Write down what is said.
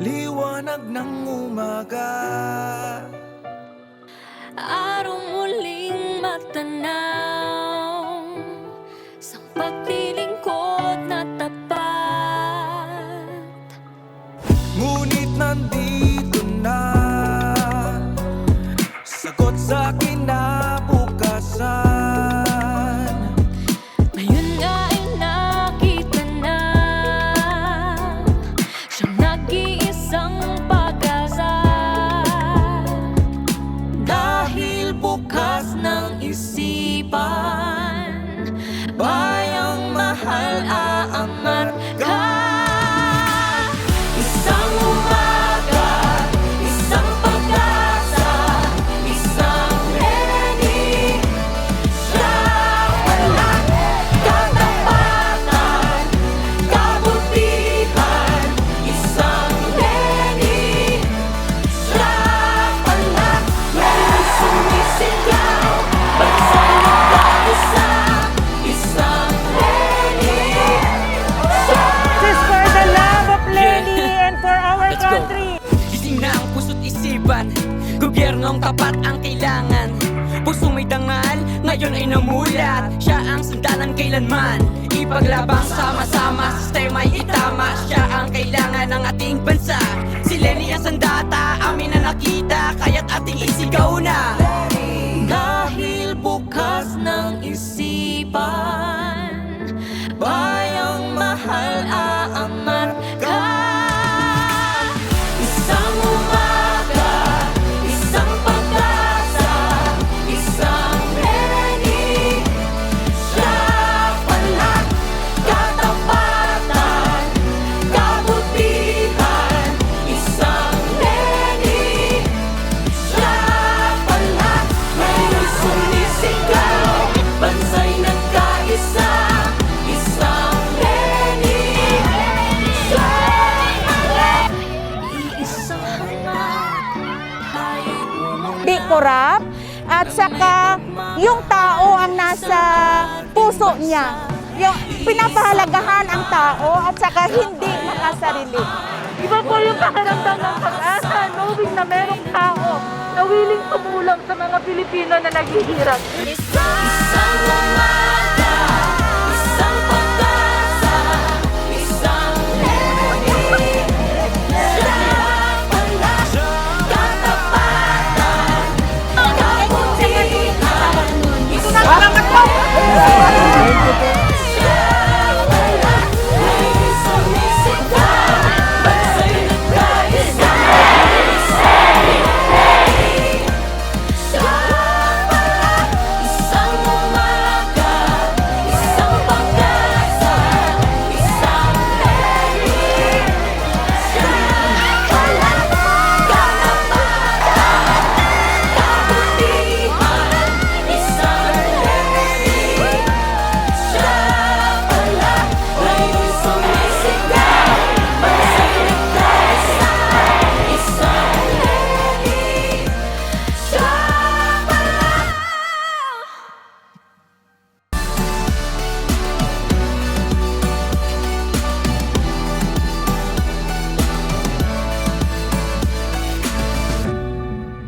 liwanag ng umaga. Araw muling magtanaw sa pagdilingkod na tapat. Ngunit nandito na sagot sa kinabukasan. Ngayon nga ay nakita na siyang nag-iisang pag-asa. Dahil bukas ng isipan, bayang mahal aangat ka. Isang umaga, isang pag-asa, isang remedy. Siya walang katapatan, kabutihan. Isang remedy. Siya walang may sumisigaw, bansay nagkaisa. Isang remedy. This is for the love of Lenny and for our country. Gising na ang puso't isipan, gobyernong tapat ang kailangan. Pusong may dangal, ngayon ay namulat. Siya ang sandalan kailanman, ipaglabang sama-sama, sistema'y itama. Siya ang kailangan ng ating bansa. Si Lenny ang sandata, amin na nakita, kaya't ating isigaw na. Dahil bukas ng isipan, bayang mahal aangat ka. Isang umaga, isang pag-asa, isang remedy. Siya walang katapatan, kabutihan. Isang remedy. Siya walang may sumisigaw, bansay nagkaisa. Isang remedy. Siya walang iisang hangat, tayo'y Di korap at saka yung tao ang nasa puso niya. Yung pinapahalagahan ang tao at saka hindi nakasarili. Iba po yung pakiramdam ng pag-asa, knowing na merong tao na willing tumulong sa mga Pilipino na naghihirap. Isang umaga.